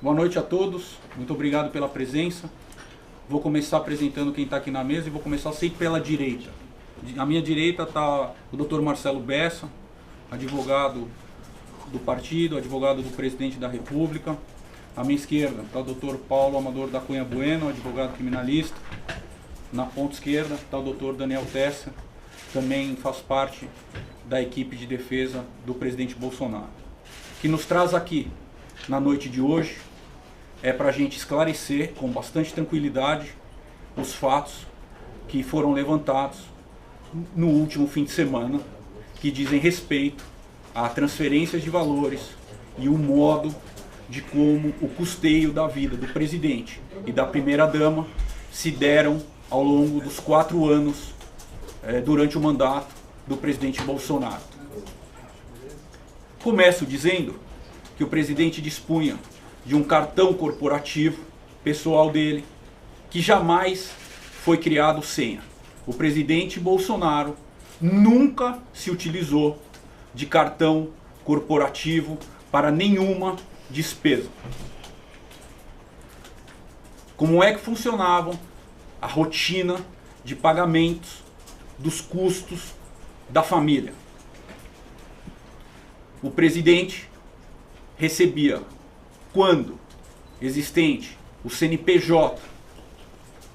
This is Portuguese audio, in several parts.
Boa noite a todos, muito obrigado pela presença. Vou começar apresentando quem está aqui na mesa e vou começar sempre pela direita. À minha direita está o Dr. Marcelo Bessa, advogado do partido, advogado do presidente da República. À minha esquerda está o Dr. Paulo Amador da Cunha Bueno, advogado criminalista. Na ponta esquerda está o Dr. Daniel Tessa, também faz parte da equipe de defesa do presidente Bolsonaro. O que nos traz aqui na noite de hoje é para a gente esclarecer com bastante tranquilidade os fatos que foram levantados no último fim de semana, que dizem respeito a transferências de valores e o modo de como o custeio da vida do presidente e da primeira-dama se deram ao longo dos 4 anos durante o mandato do presidente Bolsonaro. Começo dizendo que o presidente dispunha de um cartão corporativo pessoal dele, que jamais foi criado senha. O presidente Bolsonaro nunca se utilizou de cartão corporativo para nenhuma despesa. Como é que funcionavam a rotina de pagamentos dos custos da família? O presidente recebia, quando existente o CNPJ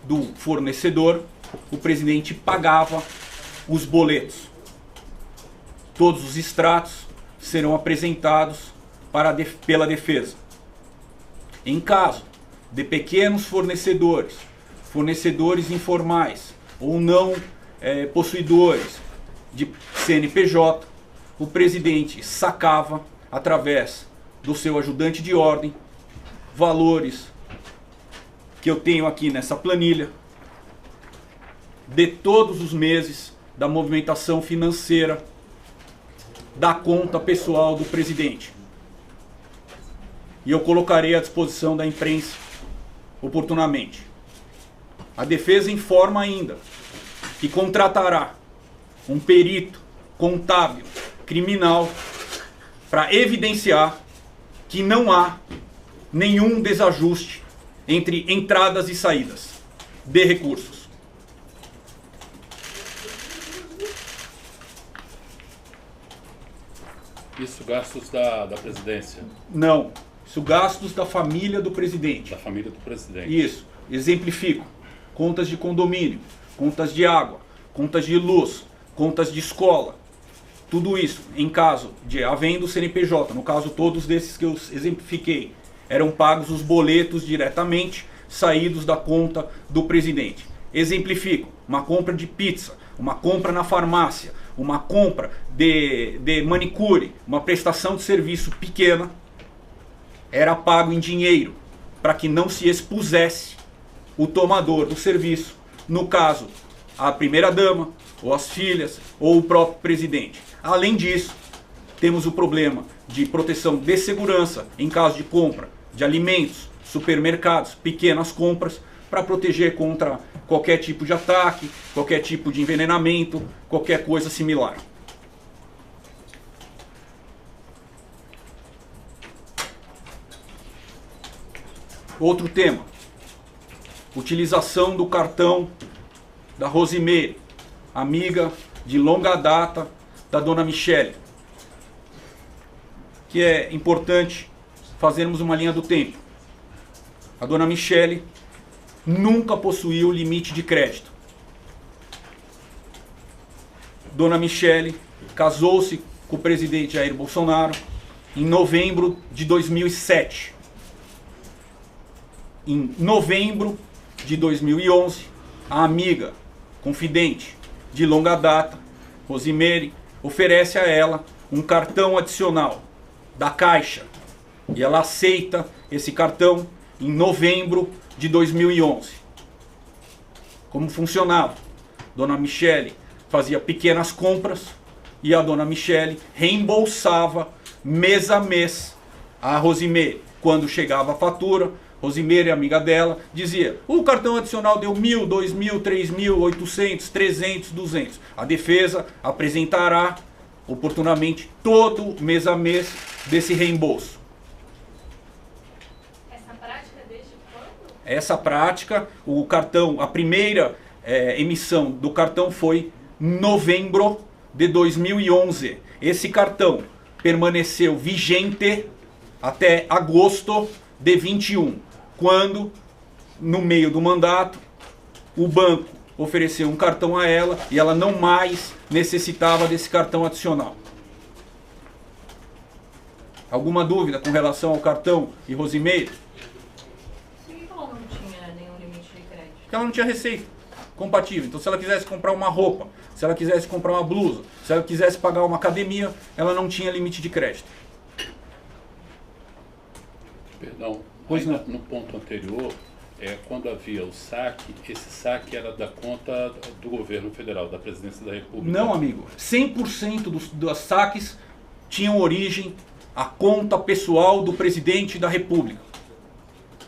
do fornecedor, o presidente pagava os boletos. Todos os extratos serão apresentados pela defesa. Em caso de pequenos fornecedores, fornecedores informais ou não possuidores de CNPJ, o presidente sacava através do seu ajudante de ordem valores que eu tenho aqui nessa planilha de todos os meses da movimentação financeira da conta pessoal do presidente. E eu colocarei à disposição da imprensa oportunamente. A defesa informa ainda que contratará um perito contábil criminal para evidenciar que não há nenhum desajuste entre entradas e saídas de recursos. Isso gastos da presidência? Não, isso gastos da família do presidente. Da família do presidente. Isso, exemplifico. Contas de condomínio, contas de água, contas de luz, contas de escola. Tudo isso, em caso de havendo CNPJ, no caso todos desses que eu exemplifiquei, eram pagos os boletos diretamente, saídos da conta do presidente. Exemplifico, uma compra de pizza, uma compra na farmácia, uma compra de manicure, uma prestação de serviço pequena, era pago em dinheiro, para que não se expusesse o tomador do serviço, no caso, a primeira-dama, ou as filhas, ou o próprio presidente. Além disso, temos o problema de proteção de segurança em caso de compra de alimentos, supermercados, pequenas compras, para proteger contra qualquer tipo de ataque, qualquer tipo de envenenamento, qualquer coisa similar. Outro tema, utilização do cartão da Rosimeire, amiga de longa data da dona Michele, que é importante fazermos uma linha do tempo. A dona Michele nunca possuiu limite de crédito. Dona Michele casou-se com o presidente Jair Bolsonaro em novembro de 2007. Em novembro de 2011, a amiga, confidente de longa data, Rosimeire, oferece a ela um cartão adicional da Caixa. E ela aceita esse cartão em novembro de 2011. Como funcionava? Dona Michele fazia pequenas compras e a dona Michele reembolsava mês a mês a Rosimeire. Quando chegava a fatura, Rosimeire, amiga dela, dizia: o cartão adicional deu 1.000, 2.000, 3.000, 800, 300, 200. A defesa apresentará oportunamente todo mês a mês desse reembolso. Essa prática, o cartão, a primeira emissão do cartão foi em novembro de 2011. Esse cartão permaneceu vigente até agosto de 21, quando, no meio do mandato, o banco ofereceu um cartão a ela e ela não mais necessitava desse cartão adicional. Alguma dúvida com relação ao cartão e Rosimeire? Por que ela não tinha nenhum limite de crédito? Porque ela não tinha receita compatível. Então, se ela quisesse comprar uma roupa, se ela quisesse comprar uma blusa, se ela quisesse pagar uma academia, ela não tinha limite de crédito. Perdão, Pois não. no ponto anterior, quando havia o saque, esse saque era da conta do governo federal, da presidência da República. Não, amigo. 100% dos saques tinham origem à conta pessoal do presidente da República.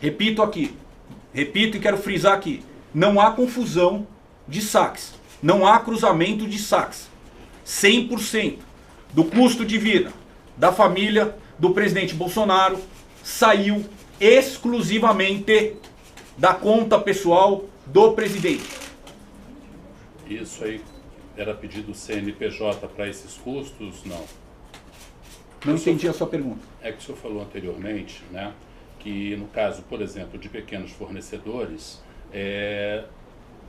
Repito aqui. Repito e quero frisar aqui. Não há confusão de saques. Não há cruzamento de saques. 100% do custo de vida da família do presidente Bolsonaro saiu exclusivamente da conta pessoal do presidente. Isso aí era pedido do CNPJ para esses custos? Não. Não entendi a sua pergunta. É que o senhor falou anteriormente, né, que no caso, por exemplo, de pequenos fornecedores,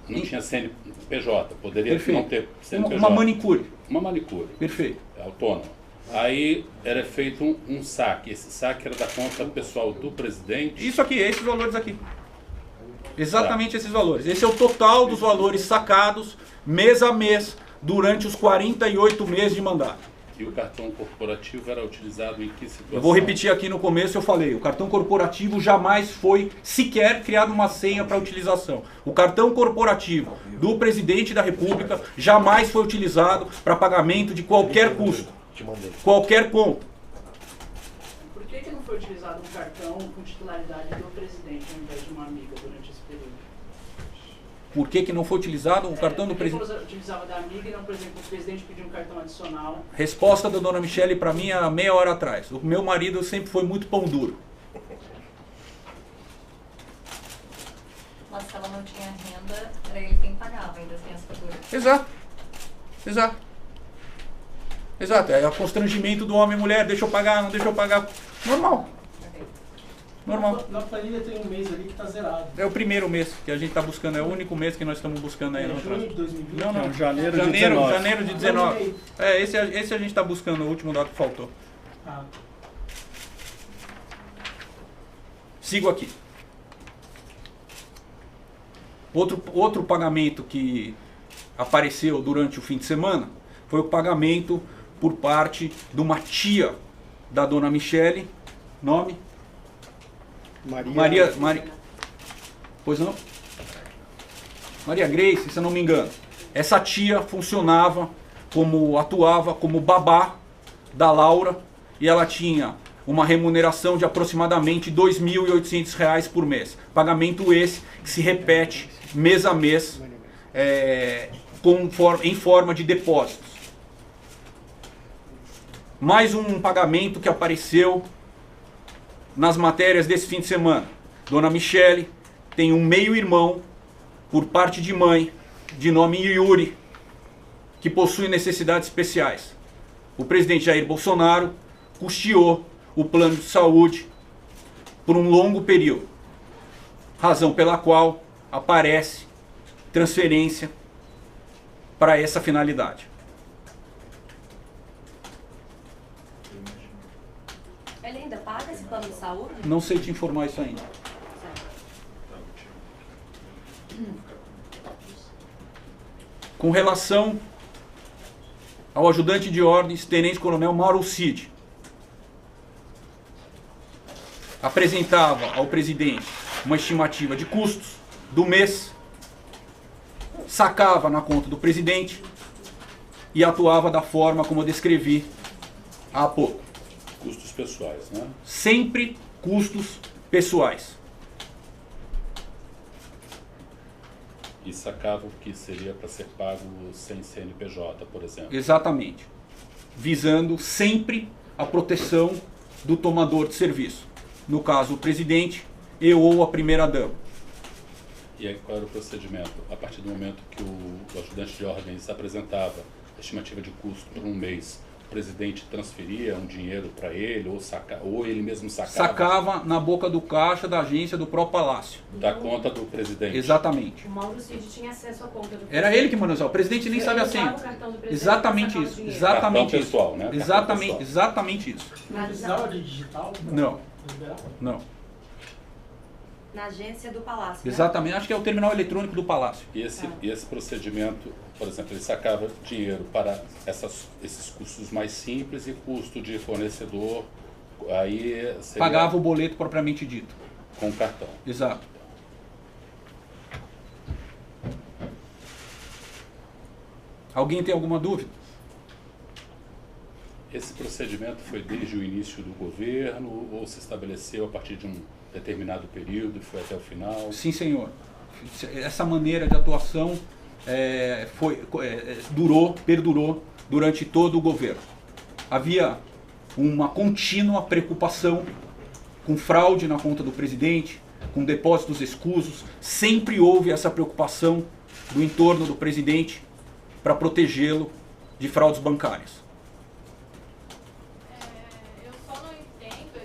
não tinha CNPJ, poderia Perfeito. não ter CNPJ. Uma manicure. Uma manicure. Perfeito. Autônoma. Aí era feito um saque. Esse saque era da conta pessoal do presidente. Isso aqui, esses valores aqui. Exatamente esses valores. Esse é o total dos valores sacados mês a mês durante os 48 meses de mandato. E o cartão corporativo era utilizado em que situação? Eu vou repetir aqui no começo, eu falei, o cartão corporativo jamais foi sequer criado uma senha para utilização. O cartão corporativo do presidente da República jamais foi utilizado para pagamento de qualquer custo, qualquer conta. Por que não foi utilizado um cartão com titularidade do presidente ao invés de uma amiga durante esse período? Por que não foi utilizado o cartão do presidente? Por que utilizava da amiga e não, por exemplo, o presidente pediu um cartão adicional? Resposta da dona Michele para mim há meia hora atrás. O meu marido sempre foi muito pão duro. Mas se ela não tinha renda, era ele quem pagava, ainda tem essa figura. Exato. Exato. Exato. É o constrangimento do homem e mulher. Deixa eu pagar, não deixa eu pagar. Normal. Normal. Na planilha tem um mês ali que está zerado. É o primeiro mês que a gente está buscando. É o único mês que nós estamos buscando aí. É junho de 2020? Não, não. Não, janeiro de 19. Janeiro de 19. Esse a gente está buscando. O último dado que faltou. Ah, Sigo aqui. Outro pagamento que apareceu durante o fim de semana foi o pagamento por parte de uma tia da dona Michele. Nome? Maria. Pois não? Maria Grace, se eu não me engano. Essa tia atuava como babá da Laura e ela tinha uma remuneração de aproximadamente R$ 2.800 por mês. Pagamento esse que se repete mês a mês em forma de depósitos. Mais um pagamento que apareceu nas matérias desse fim de semana. Dona Michele tem um meio-irmão por parte de mãe, de nome Yuri, que possui necessidades especiais. O presidente Jair Bolsonaro custeou o plano de saúde por um longo período, razão pela qual aparece transferência para essa finalidade. Ele ainda paga esse plano de saúde? Não sei te informar isso ainda. Com relação ao ajudante de ordens, tenente-coronel Mauro Cid, apresentava ao presidente uma estimativa de custos do mês, sacava na conta do presidente e atuava da forma como eu descrevi há pouco. Custos pessoais, né? Sempre custos pessoais. E sacava o que seria para ser pago sem CNPJ, por exemplo. Exatamente. Visando sempre a proteção do tomador de serviço. No caso, o presidente e ou a primeira-dama. E aí qual era o procedimento? A partir do momento que o ajudante de ordens apresentava a estimativa de custo por um mês, o presidente transferia um dinheiro para ele ou ele mesmo Sacava na boca do caixa da agência do próprio Palácio. da conta do presidente. Exatamente. O Mauro Cid tinha acesso à conta do presidente. Era ele que mandou usar. O presidente nem sabe a senha. Exatamente isso. Exatamente Cartão isso. pessoal, né? Exatamente, Cartão exatamente isso. Não precisava de digital? Não, Liberar? não. Na agência do Palácio. né? Exatamente. Acho que é o terminal eletrônico do Palácio. E esse procedimento, por exemplo, ele sacava dinheiro para esses custos mais simples e custo de fornecedor, aí seria Pagava o boleto propriamente dito. com cartão. Exato. Alguém tem alguma dúvida? Esse procedimento foi desde o início do governo ou se estabeleceu a partir de um determinado período e foi até o final? Sim, senhor. Essa maneira de atuação perdurou durante todo o governo. Havia uma contínua preocupação com fraude na conta do presidente, com depósitos escusos. Sempre houve essa preocupação do entorno do presidente para protegê-lo de fraudes bancárias. Eu só não entendo,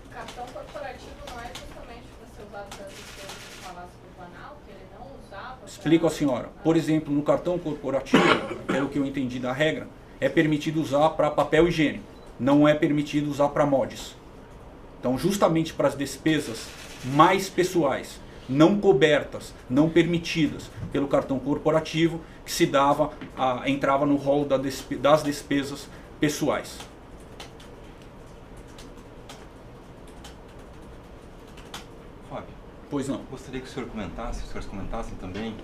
o cartão corporativo não é justamente para ser usado para as despesas do Palácio do Planalto, que ele não usava. Explico à senhora. Por exemplo, no cartão corporativo, que era o que eu entendi da regra, é permitido usar para papel higiênico, não é permitido usar para mods. Então, justamente para as despesas mais pessoais, não cobertas, não permitidas pelo cartão corporativo, que se dava, entrava no rol das despesas pessoais. Fábio, Pois não. gostaria que o senhor comentasse, os senhores comentassem também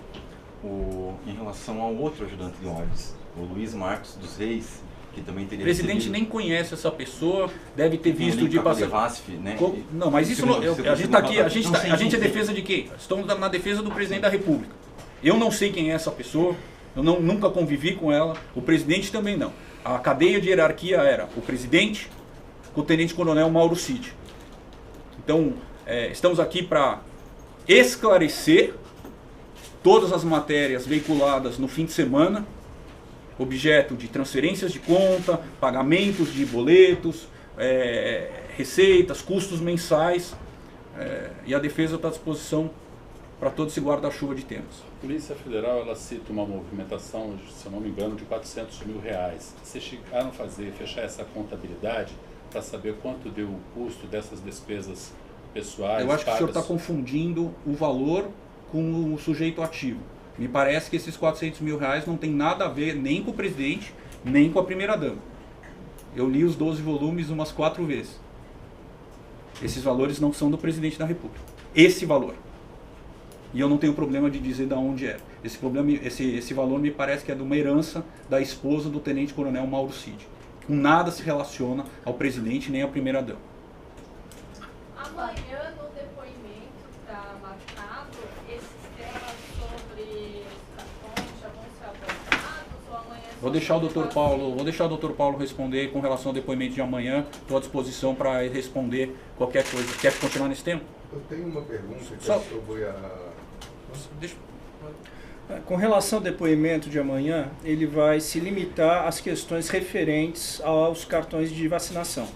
em relação ao outro ajudante de ordens, o Luiz Marcos dos Reis, que também teria O presidente recebido nem conhece essa pessoa, deve ter visto de passagem. passagem. Né? Não, mas isso não, a gente está aqui, a gente é defesa de quem? Estamos na defesa do presidente da República. Eu não sei quem é essa pessoa, eu nunca convivi com ela, o presidente também não. A cadeia de hierarquia era o presidente com o tenente-coronel Mauro Cid. Então, estamos aqui para esclarecer todas as matérias veiculadas no fim de semana, objeto de transferências de conta, pagamentos de boletos, receitas, custos mensais, e a defesa está à disposição para todo esse guarda-chuva de temas. A Polícia Federal ela cita uma movimentação, se eu não me engano, de R$400 mil. Vocês chegaram a fechar essa contabilidade para saber quanto deu o custo dessas despesas pessoais? Eu acho que o senhor está confundindo o valor com o sujeito ativo. Me parece que esses R$400 mil não tem nada a ver nem com o presidente, nem com a primeira-dama. Eu li os 12 volumes umas 4 vezes. Esses valores não são do presidente da República. Esse valor. E eu não tenho problema de dizer de onde é. Esse valor me parece que é de uma herança da esposa do tenente-coronel Mauro Cid. Com nada se relaciona ao presidente nem à primeira-dama. Amanhã, no depoimento está marcado, esses temas sobre os cartões já vão ser abordados ou amanhã... Vou deixar o Dr. Paulo responder com relação ao depoimento de amanhã. Estou à disposição para responder qualquer coisa. Quer continuar nesse tema? Eu tenho uma pergunta que Só- eu vou Deixa. Com relação ao depoimento de amanhã, ele vai se limitar às questões referentes aos cartões de vacinação.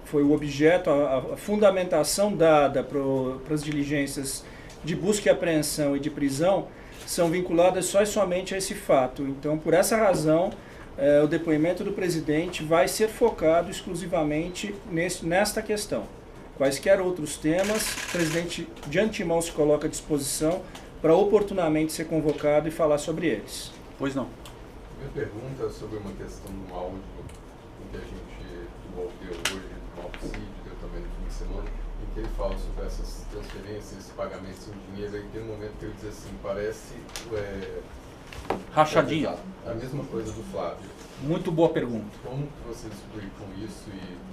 Foi o objeto, a fundamentação dada para as diligências de busca e apreensão e de prisão são vinculadas só e somente a esse fato. Então, por essa razão, o depoimento do presidente vai ser focado exclusivamente nesta questão. Quaisquer outros temas, o presidente de antemão se coloca à disposição para oportunamente ser convocado e falar sobre eles. Pois não. Minha pergunta é sobre uma questão do áudio que a gente desenvolveu hoje, do Mauro Cid, deu também no fim de semana, em que ele fala sobre essas transferências, esses pagamentos em dinheiro, aí tem um momento que ele diz assim, parece... Rachadinha. A mesma coisa do Flávio. Muito boa pergunta. Como que vocês explicam isso e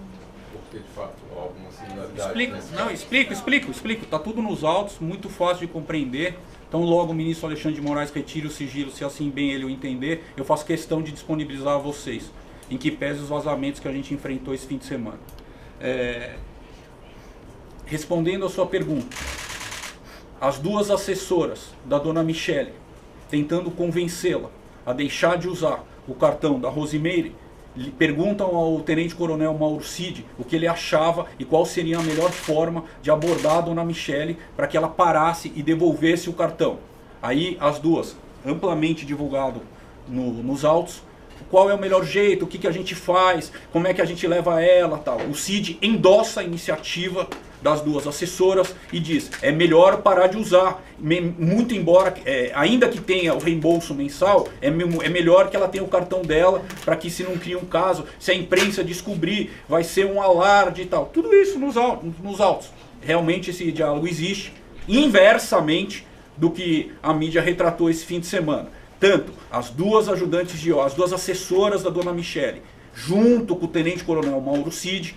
por que, de fato, há alguma similaridade? Explico. Está tudo nos autos, muito fácil de compreender. Então, logo o ministro Alexandre de Moraes retire o sigilo, se assim bem ele o entender, eu faço questão de disponibilizar a vocês, em que pese os vazamentos que a gente enfrentou esse fim de semana. Respondendo a sua pergunta, as duas assessoras da dona Michele, tentando convencê-la a deixar de usar o cartão da Rosimeire, perguntam ao tenente-coronel Mauro Cid o que ele achava e qual seria a melhor forma de abordar a dona Michele para que ela parasse e devolvesse o cartão. Aí as duas, amplamente divulgado nos autos, qual é o melhor jeito, o que a gente faz, como é que a gente leva ela, tal. O Cid endossa a iniciativa das duas assessoras e diz, é melhor parar de usar, muito embora, ainda que tenha o reembolso mensal, é melhor que ela tenha o cartão dela, para que se não crie um caso, se a imprensa descobrir, vai ser um alarde e tal. Tudo isso nos autos. Realmente esse diálogo existe, inversamente do que a mídia retratou esse fim de semana. Tanto as duas ajudantes de as duas assessoras da dona Michele, junto com o tenente-coronel Mauro Cid,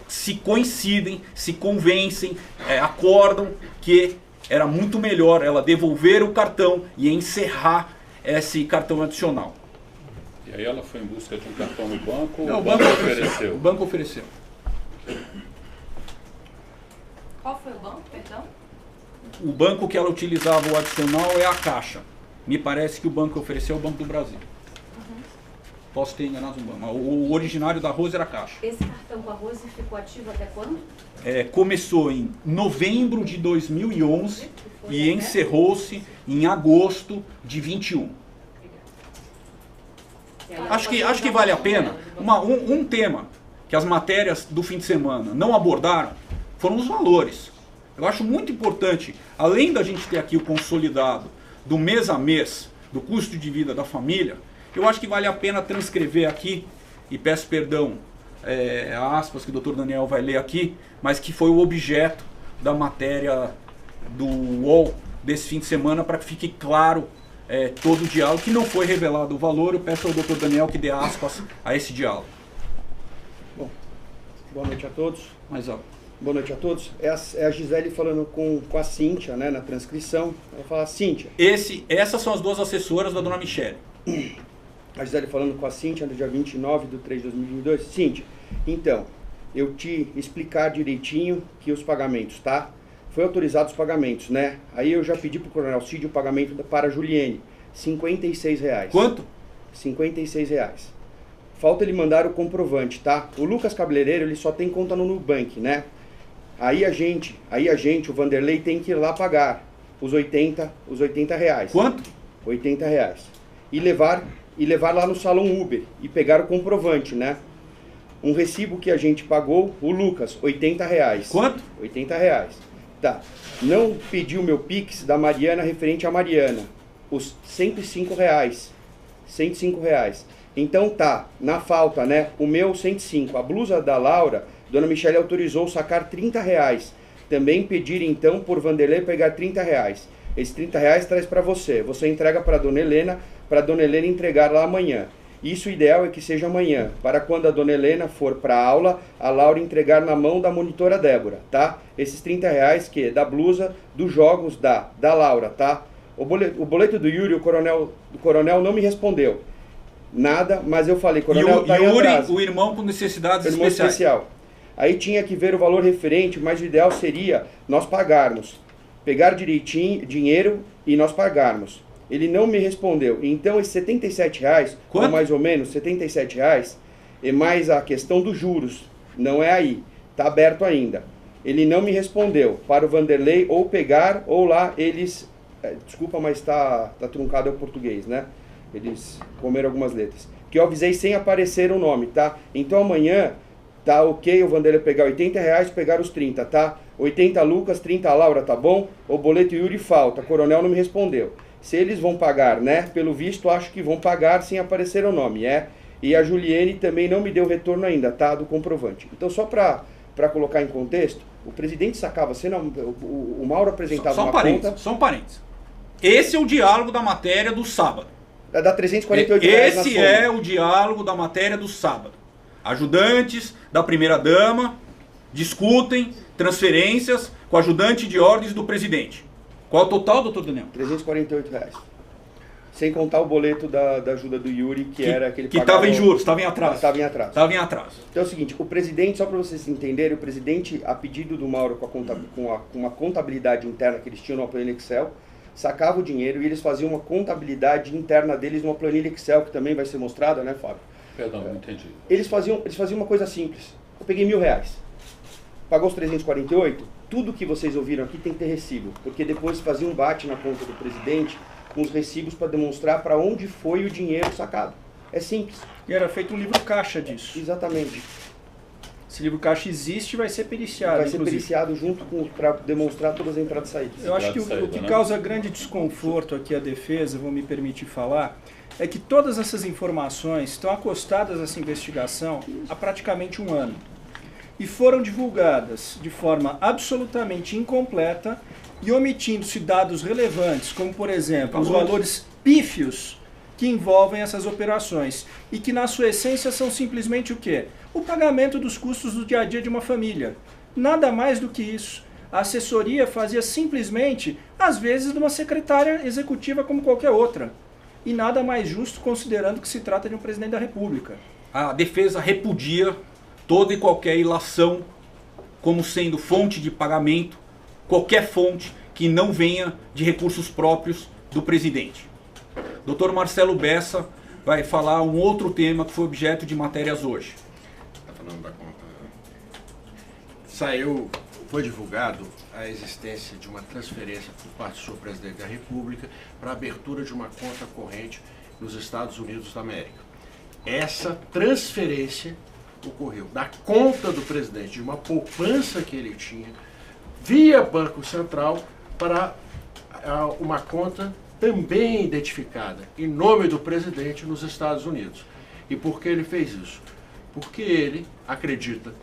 se coincidem, se convencem, acordam que era muito melhor ela devolver o cartão e encerrar esse cartão adicional. E aí ela foi em busca de um cartão no banco? Não, o banco ofereceu? O banco ofereceu. Qual foi o banco, perdão? O banco que ela utilizava o adicional é a Caixa. Me parece que o banco que ofereceu é o Banco do Brasil. Posso ter enganado um banco. O originário da Rose era a Caixa. Esse cartão com a Rose ficou ativo até quando? Começou em novembro de 2011 e encerrou-se em agosto de 21. Acho que vale a pena. Um tema que as matérias do fim de semana não abordaram foram os valores. Eu acho muito importante, além da gente ter aqui o consolidado do mês a mês, do custo de vida da família, eu acho que vale a pena transcrever aqui, e peço perdão a aspas que o Dr. Daniel vai ler aqui, mas que foi o objeto da matéria do UOL desse fim de semana, para que fique claro todo o diálogo, que não foi revelado o valor. Eu peço ao Dr. Daniel que dê aspas a esse diálogo. Bom, boa noite a todos. Mais alto. Boa noite a todos. É a Gisele falando com a Cíntia, né, na transcrição. Ela fala, Cíntia. Essas são as duas assessoras da dona Michele. A Gisele falando com a Cíntia no dia 29 de 3 de 2022. Cíntia, então, eu te explicar direitinho que os pagamentos, tá? Foi autorizados os pagamentos, né? Aí eu já pedi pro Coronel Cid o pagamento para a Juliene, R$56. Quanto? R$56. Falta ele mandar o comprovante, tá? O Lucas Cabeleireiro, ele só tem conta no Nubank, né? Aí a gente, o Vanderlei, tem que ir lá pagar os 80 reais. Quanto? R$80. E levar lá no salão Uber e pegar o comprovante, né? Um recibo que a gente pagou, o Lucas, R$80. Quanto? R$80. Tá. Não pediu meu Pix da Mariana referente a Mariana. Os R$105. R$105. Então tá, na falta, né? O meu 105. A blusa da Laura, dona Michele autorizou sacar R$30. Também pedir então por Vanderlei pegar R$30. Esses R$30 traz para você. Você entrega para dona Helena entregar lá amanhã. Isso o ideal é que seja amanhã, para quando a dona Helena for para aula, a Laura entregar na mão da monitora Débora, tá? Esses R$30 que da blusa dos jogos da Laura, tá? O boleto do Yuri, o coronel não me respondeu. Nada, mas eu falei, coronel, tá Yuri, o irmão com necessidades especiais. Especial. Aí tinha que ver o valor referente, mas o ideal seria nós pagarmos. Pegar direitinho dinheiro e nós pagarmos. Ele não me respondeu. Então esses R$77, ou mais ou menos R$77, é mais a questão dos juros. Não é aí. Tá aberto ainda. Ele não me respondeu. Para o Vanderlei, ou pegar, ou lá eles... desculpa, mas tá truncado o português, né? Eles comeram algumas letras. Que eu avisei sem aparecer o nome, tá? Então amanhã, tá ok o Vanderlei pegar R$80, pegar os 30, tá? 80 Lucas, 30 Laura, tá bom? O boleto Yuri falta, coronel não me respondeu. Se eles vão pagar, né? Pelo visto, acho que vão pagar sem aparecer o nome, E a Juliene também não me deu retorno ainda, tá? Do comprovante. Então, só para colocar em contexto, o presidente sacava, o Mauro apresentava uma conta... Só um parênteses. Esse é o diálogo da matéria do sábado. Dá R$348 na soma. Esse é o diálogo da matéria do sábado. Ajudantes da primeira-dama discutem transferências com ajudante de ordens do presidente. Qual é o total, doutor Daniel? R$348. Sem contar o boleto da ajuda do Yuri, que era aquele que estava em juros, estava em atraso. Estava em atraso. Estava em atraso. Então é o seguinte, o presidente, só para vocês entenderem, o presidente, a pedido do Mauro, com uma contabilidade interna que eles tinham numa planilha Excel, sacava o dinheiro e eles faziam uma contabilidade interna deles numa planilha Excel, que também vai ser mostrada, né, Fábio? Perdão, não entendi. Eles faziam uma coisa simples. Eu peguei R$1.000. Pagou os 348? Tudo que vocês ouviram aqui tem que ter recibo, porque depois fazia um bate na conta do presidente com os recibos para demonstrar para onde foi o dinheiro sacado. É simples. E era feito um livro caixa disso. Exatamente. Esse livro caixa existe e vai ser periciado. Vai ser periciado junto para demonstrar todas as entradas e saídas. Eu acho que o que causa grande desconforto aqui à defesa, vou me permitir falar, é que todas essas informações estão acostadas a essa investigação há praticamente um ano. E foram divulgadas de forma absolutamente incompleta e omitindo-se dados relevantes, como, por exemplo, os valores pífios que envolvem essas operações e que, na sua essência, são simplesmente o quê? O pagamento dos custos do dia a dia de uma família. Nada mais do que isso. A assessoria fazia simplesmente, às vezes, de uma secretária executiva como qualquer outra. E nada mais justo, considerando que se trata de um presidente da República. A defesa repudia toda e qualquer ilação como sendo fonte de pagamento, qualquer fonte que não venha de recursos próprios do presidente. Dr. Marcelo Bessa vai falar um outro tema que foi objeto de matérias hoje. Está falando da conta. Foi divulgado a existência de uma transferência por parte do senhor presidente da República para a abertura de uma conta corrente nos Estados Unidos da América. Essa transferência ocorreu da conta do presidente, de uma poupança que ele tinha, via Banco Central, para uma conta também identificada em nome do presidente nos Estados Unidos. E por que ele fez isso? Porque ele acredita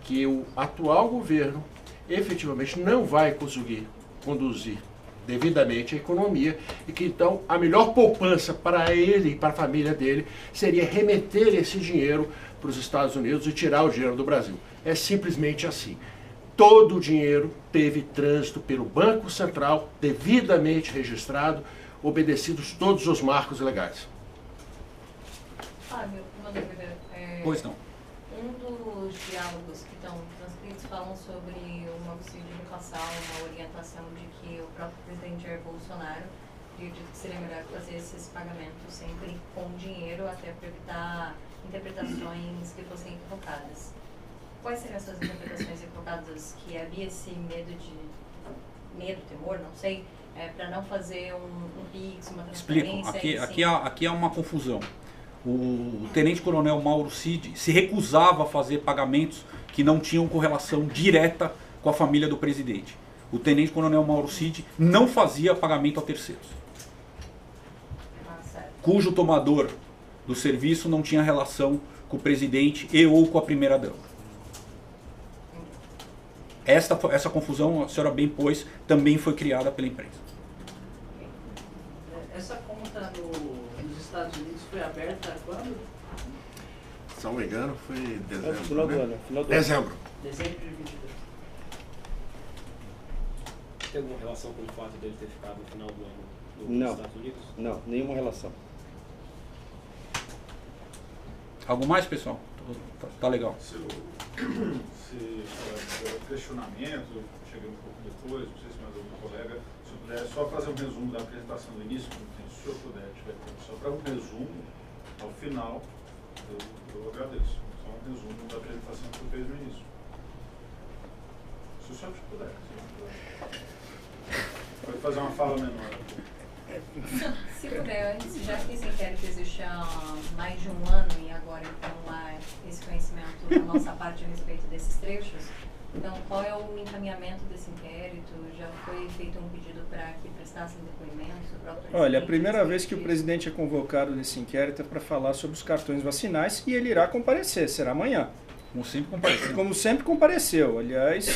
que o atual governo efetivamente não vai conseguir conduzir devidamente a economia e que então a melhor poupança para ele e para a família dele seria remeter esse dinheiro para os Estados Unidos e tirar o dinheiro do Brasil. É simplesmente assim. Todo o dinheiro teve trânsito pelo Banco Central, devidamente registrado, obedecidos todos os marcos legais. Fábio, uma dúvida. Pois não. Um dos diálogos que estão transcritos falam sobre uma auxílio de repassar uma orientação de que o próprio presidente Jair Bolsonaro acredita que seria melhor fazer esses pagamentos sempre com dinheiro, até para evitar interpretações que fossem equivocadas. Quais seriam essas interpretações equivocadas que havia esse temor, não sei, para não fazer um PIX, uma transferência? Explico. Aqui há uma confusão. O tenente-coronel Mauro Cid se recusava a fazer pagamentos que não tinham correlação direta com a família do presidente. O tenente-coronel Mauro Cid não fazia pagamento a terceiros, cujo tomador do serviço não tinha relação com o presidente e ou com a primeira-dama. Essa confusão, a senhora bem pôs, também foi criada pela imprensa. Essa conta nos Estados Unidos foi aberta quando? Se não me engano, foi em dezembro. Final do ano. Dezembro. Dezembro de 22. Tem alguma relação com o fato dele ter ficado no final do ano nos Não. Estados Unidos? Não, nenhuma relação. Algo mais, pessoal? Tá legal. Se questionamento, cheguei um pouco depois, não sei se mais algum colega, se eu puder só fazer um resumo da apresentação do início, se o senhor puder, tiver tempo, só para um resumo, ao final, eu agradeço. Só um resumo da apresentação que eu fez no início. Se o senhor puder. Pode fazer uma fala menor. Se puder, já que esse inquérito existe há mais de um ano e agora então há esse conhecimento da nossa parte a respeito desses trechos, então qual é o encaminhamento desse inquérito? Já foi feito um pedido para que prestassem depoimentos? Olha, a primeira vez que o presidente é convocado nesse inquérito é para falar sobre os cartões vacinais e ele irá comparecer, será amanhã. Como sempre compareceu. Como sempre compareceu, aliás,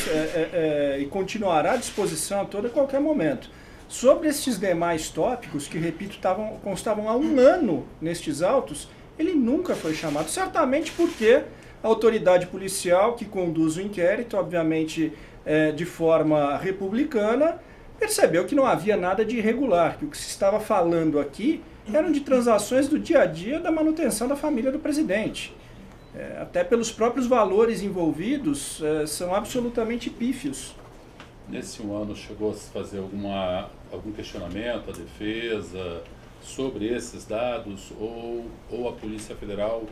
e continuará à disposição a todo e qualquer momento. Sobre esses demais tópicos, que, repito, constavam há um ano nestes autos, ele nunca foi chamado, certamente porque a autoridade policial que conduz o inquérito, obviamente de forma republicana, percebeu que não havia nada de irregular, que o que se estava falando aqui eram de transações do dia a dia da manutenção da família do presidente. Até pelos próprios valores envolvidos, são absolutamente pífios. Nesse um ano chegou a se fazer algum questionamento à defesa sobre esses dados ou a Polícia Federal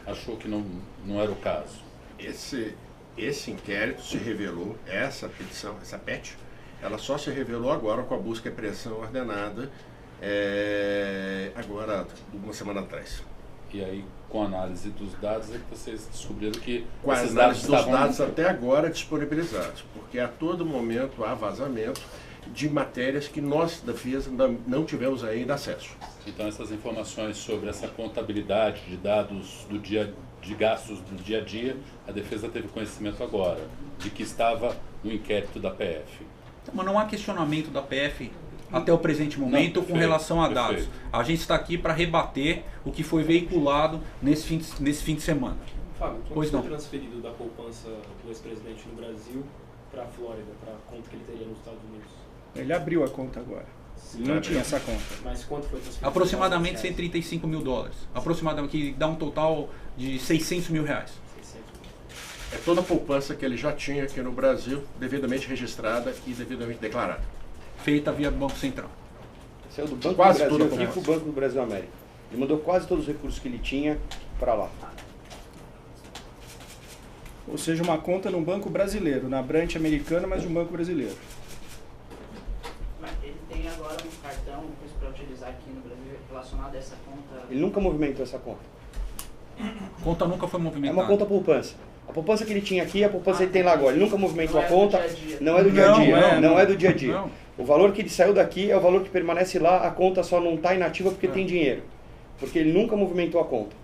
achou que não era o caso? Esse inquérito se revelou, essa petição, essa PET, ela só se revelou agora com a busca e apreensão ordenada, agora, uma semana atrás. E aí, com a análise dos dados, é que vocês descobriram que com a esses análise dados dos dados até agora disponibilizados, porque a todo momento há vazamento de matérias que nós, da FIES, não tivemos ainda acesso. Então, essas informações sobre essa contabilidade de dados de gastos do dia a dia, a defesa teve conhecimento agora, de que estava no inquérito da PF. Mas não há questionamento da PF até o presente momento com relação a dados. A gente está aqui para rebater o que foi veiculado nesse fim de semana. Fábio, pois como não. foi transferido da poupança do ex-presidente no Brasil para a Flórida, para a conta que ele teria nos Estados Unidos? Ele abriu a conta agora. Ele não tinha essa conta. Mas quanto foi transferido? Aproximadamente 135 mil dólares. Aproximadamente, que dá um total de 600 mil reais. É toda a poupança que ele já tinha aqui no Brasil, devidamente registrada e devidamente declarada. Feita via Banco Central. Saiu do Banco Quase do Brasil toda a aqui para o Banco do Brasil América. Ele mandou quase todos os recursos que ele tinha para lá. Ou seja, uma conta num banco brasileiro, na branch americana, mas de um banco brasileiro. Mas ele tem agora um cartão para utilizar aqui no Brasil relacionado a essa conta? Ele nunca movimentou essa conta. A conta nunca foi movimentada. É uma conta poupança. A poupança que ele tinha aqui, a poupança que ele tem lá agora. Ele nunca movimentou Não a conta, não é do dia a dia. Não é do dia a dia. O valor que ele saiu daqui é o valor que permanece lá, a conta só não está inativa porque tem dinheiro. Porque ele nunca movimentou a conta.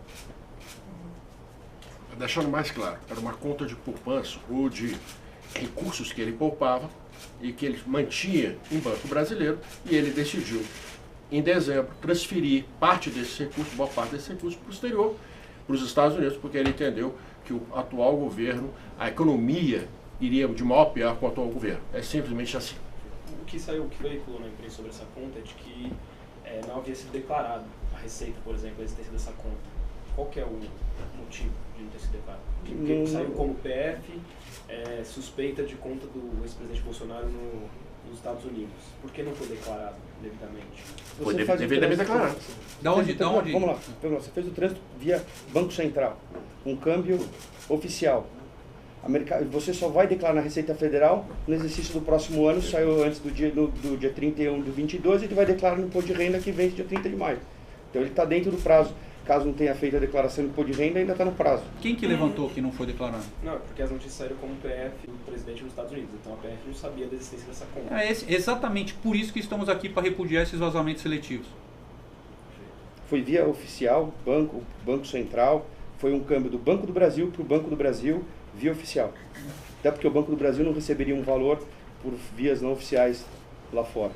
Deixando mais claro, era uma conta de poupança ou de recursos que ele poupava e que ele mantinha em banco brasileiro, e ele decidiu, em dezembro, transferir parte desses recursos, boa parte desses recursos, para o exterior, para os Estados Unidos, porque ele entendeu que o atual governo, a economia iria de mal a pior com o atual governo. É simplesmente assim. O que saiu, o que veiculou na imprensa sobre essa conta é de que não havia sido declarado a Receita, por exemplo, a existência dessa conta. Qual que é o motivo de não ter sido declarado? Porque saiu como PF, suspeita de conta do ex-presidente Bolsonaro nos Estados Unidos. Por que não foi declarado devidamente? Foi devidamente declarado. Da onde? Vamos lá. Você fez o trânsito via Banco Central. Um câmbio oficial. Você só vai declarar na Receita Federal no exercício do próximo ano, saiu antes do dia 31 de 22, e ele vai declarar no imposto de renda que vence dia 30 de maio. Então ele está dentro do prazo. Caso não tenha feito a declaração do imposto de renda, ainda está no prazo. Quem que levantou que não foi declarado? Não, é porque as notícias saíram como PF do presidente dos Estados Unidos. Então a PF não sabia da existência dessa conta. É exatamente por isso que estamos aqui para repudiar esses vazamentos seletivos. Foi via oficial, Banco Central, foi um câmbio do Banco do Brasil para o Banco do Brasil via oficial. Até porque o Banco do Brasil não receberia um valor por vias não oficiais lá fora.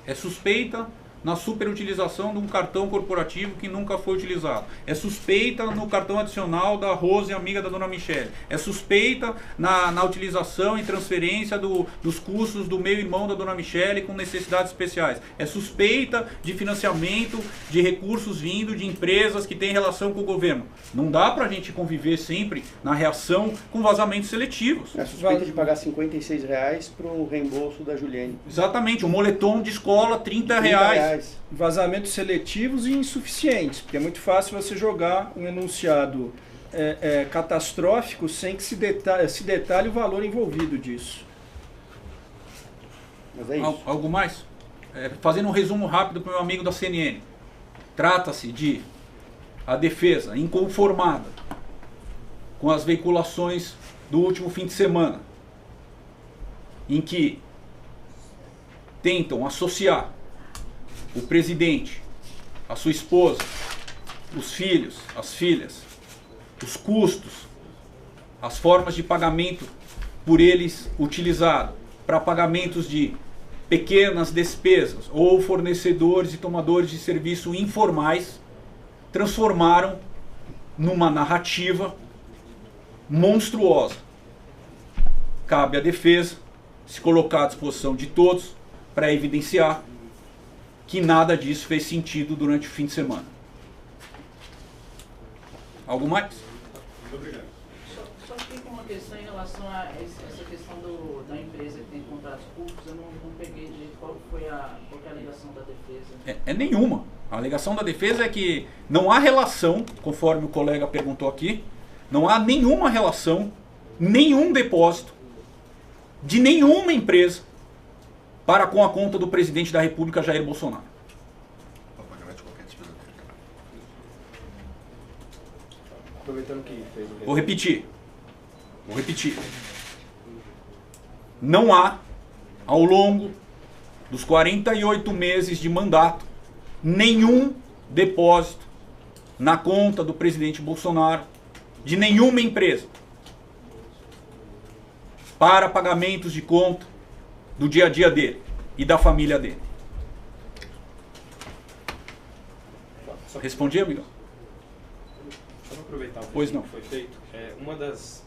É suspeita na superutilização de um cartão corporativo que nunca foi utilizado. É suspeita no cartão adicional da Rose, amiga da dona Michele. É suspeita na utilização e transferência dos custos do meu irmão da dona Michele com necessidades especiais. É suspeita de financiamento de recursos vindo de empresas que têm relação com o governo. Não dá pra gente conviver sempre na reação com vazamentos seletivos. É suspeita de pagar R$56 para o reembolso da Juliane. Exatamente, um moletom de escola, R$30. Vazamentos seletivos e insuficientes, porque é muito fácil você jogar um enunciado catastrófico sem que se detalhe o valor envolvido disso. Mas é isso. Algo mais? Fazendo um resumo rápido para o meu amigo da CNN. Trata-se de a defesa inconformada com as veiculações do último fim de semana, em que tentam associar o presidente, a sua esposa, os filhos, as filhas, os custos, as formas de pagamento por eles utilizado para pagamentos de pequenas despesas ou fornecedores e tomadores de serviço informais, transformaram numa narrativa monstruosa. Cabe à defesa se colocar à disposição de todos para evidenciar que nada disso fez sentido durante o fim de semana. Algo mais? Muito obrigado. Só fiquei com uma questão em relação a essa questão da empresa que tem contratos públicos. Eu não peguei direito qual que é a alegação da defesa. É nenhuma. A alegação da defesa é que não há relação, conforme o colega perguntou aqui, não há nenhuma relação, nenhum depósito de nenhuma empresa para com a conta do presidente da República, Jair Bolsonaro. Aproveitando que fez o Vou repetir. Não há, ao longo dos 48 meses de mandato, nenhum depósito na conta do presidente Bolsonaro de nenhuma empresa para pagamentos de conta do dia a dia dele e da família dele. Respondi, amigão? Só para aproveitar o Pois não. que foi feito, uma das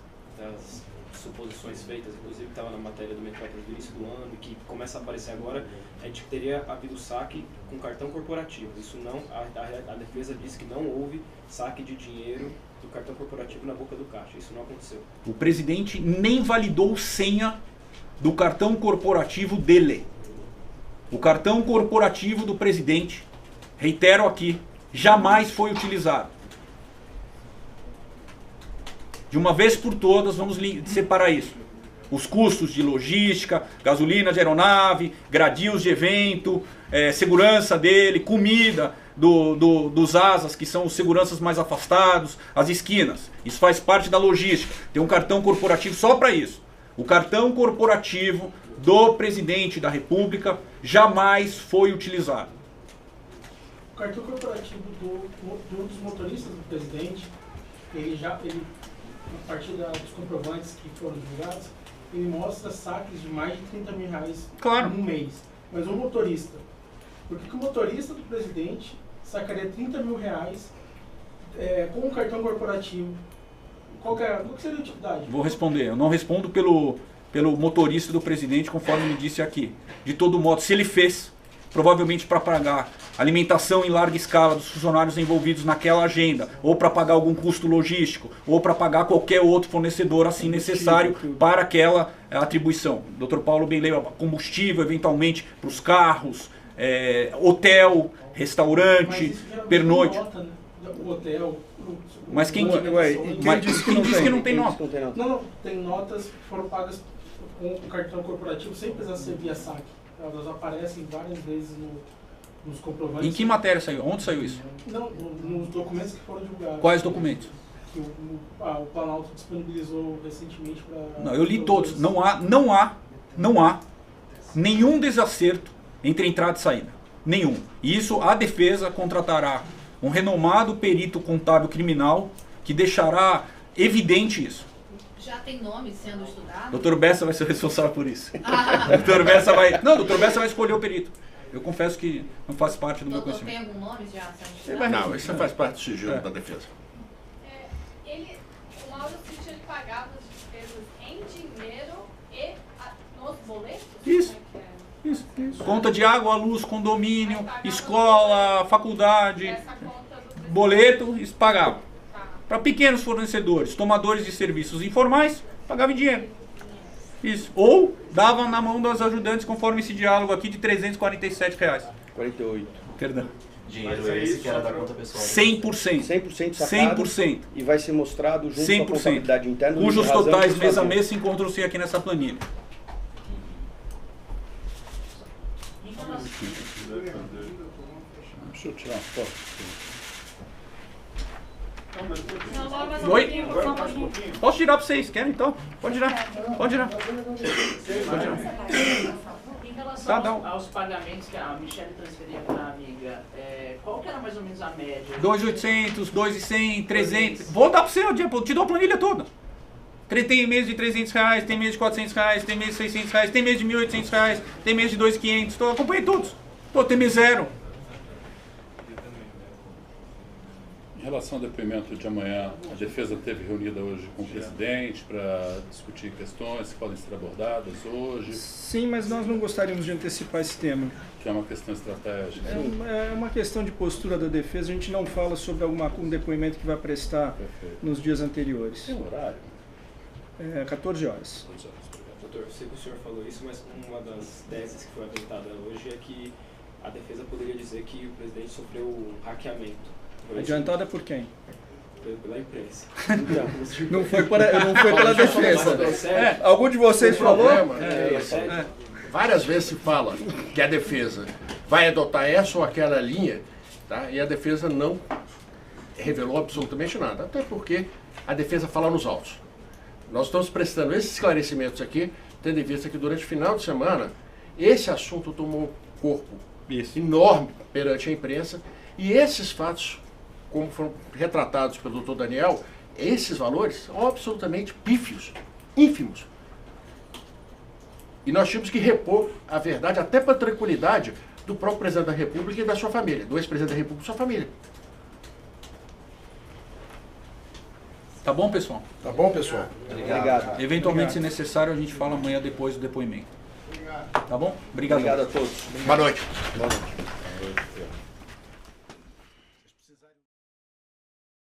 suposições feitas, inclusive estava na matéria do Metrópolis do início do ano, e que começa a aparecer agora, é de que teria havido saque com cartão corporativo. Isso não, a defesa disse que não houve saque de dinheiro do cartão corporativo na boca do caixa. Isso não aconteceu. O presidente nem validou senha do cartão corporativo dele. O cartão corporativo do presidente, reitero aqui, jamais foi utilizado. De uma vez por todas, vamos separar isso. Os custos de logística, gasolina de aeronave, gradios de evento, segurança dele, comida dos asas, que são os seguranças mais afastados, as esquinas. Isso faz parte da logística. Tem um cartão corporativo só para isso. O cartão corporativo do presidente da República jamais foi utilizado. O cartão corporativo dos motoristas do presidente, a partir dos comprovantes que foram divulgados, ele mostra saques de mais de 30 mil reais em um mês. Mas o motorista, por que o motorista do presidente sacaria 30 mil reais com um cartão corporativo? Qual que seria a utilidade? Vou responder. Eu não respondo pelo motorista do presidente, conforme ele disse aqui. De todo modo, se ele fez, provavelmente para pagar alimentação em larga escala dos funcionários envolvidos naquela agenda, ou para pagar algum custo logístico, ou para pagar qualquer outro fornecedor assim necessário para aquela atribuição. Dr. Paulo bem lembra, combustível eventualmente para os carros, hotel, restaurante, pernoite. O hotel. Mas quem disse que não tem nota? Não, tem notas que foram pagas com o cartão corporativo sem precisar ser via saque. Elas aparecem várias vezes nos comprovantes. Em que matéria saiu? Onde saiu isso? Não, nos documentos que foram divulgados. Quais documentos? Que o Planalto disponibilizou recentemente para... Não, eu li todos. Não há nenhum desacerto entre entrada e saída. Nenhum. E isso a defesa contratará um renomado perito contábil criminal que deixará evidente isso. Já tem nome sendo estudado? Dr. Bessa vai ser responsável por isso. Dr. Bessa vai... Não, Dr. Bessa vai escolher o perito. Eu confesso que não faz parte do meu conhecimento. Tem algum nome já sendo estudado? Não, isso faz parte do sigilo da defesa. O Mauro Cid, ele pagava as despesas em dinheiro e nos boletos? Isso. Isso. Conta de água, luz, condomínio, escola, faculdade, boleto, isso pagava. Para pequenos fornecedores, tomadores de serviços informais, pagava em dinheiro. Isso. Ou dava na mão das ajudantes, conforme esse diálogo aqui, de R$347. 48. Perdão. Dinheiro esse que era da conta pessoal. 100%. 100% sacado. 100%. E vai ser mostrado junto 100%. com a contabilidade interna. Cujos totais mês a mês se encontram-se aqui nessa planilha. Deixa eu tirar uma foto. Oi? Posso tirar para vocês? Querem então? Pode tirar. Pode tirar. Em relação aos pagamentos que a Michelle transferia para a amiga, qual que era mais ou menos a média? 2.800, 2.100, 300. Vou dar para você, eu te dou a planilha toda. Tem mês de R$300, tem mês de R$400, tem mês de R$600, tem mês de R$1.800, tem mês de R$2.500. Acompanhei todos. Tem mês zero. relação ao depoimento de amanhã, a defesa esteve reunida hoje com o presidente para discutir questões que podem ser abordadas hoje? Sim, mas nós não gostaríamos de antecipar esse tema. Que é uma questão estratégica. É uma questão de postura da defesa, a gente não fala sobre um depoimento que vai prestar nos dias anteriores. Tem horário? 14 horas. Doutor, eu sei que o senhor falou isso, mas uma das teses que foi apresentada hoje é que a defesa poderia dizer que o presidente sofreu um hackeamento. Adiantada por quem? Pela imprensa. Não foi pela defesa. Algum de vocês falou? Várias vezes se fala que a defesa vai adotar essa ou aquela linha, tá? E a defesa não revelou absolutamente nada, até porque a defesa fala nos autos. Nós estamos prestando esses esclarecimentos aqui, tendo em vista que durante o final de semana esse assunto tomou um corpo enorme perante a imprensa, e esses fatos, como foram retratados pelo doutor Daniel, esses valores são absolutamente pífios, ínfimos. E nós tínhamos que repor a verdade até para a tranquilidade do próprio presidente da República e da sua família, do ex-presidente da República e da sua família. Tá bom, pessoal? Tá bom, pessoal? Obrigado. Eventualmente, se necessário, a gente fala amanhã depois do depoimento. Tá bom? Obrigado. Obrigado a todos. Boa noite. Boa noite.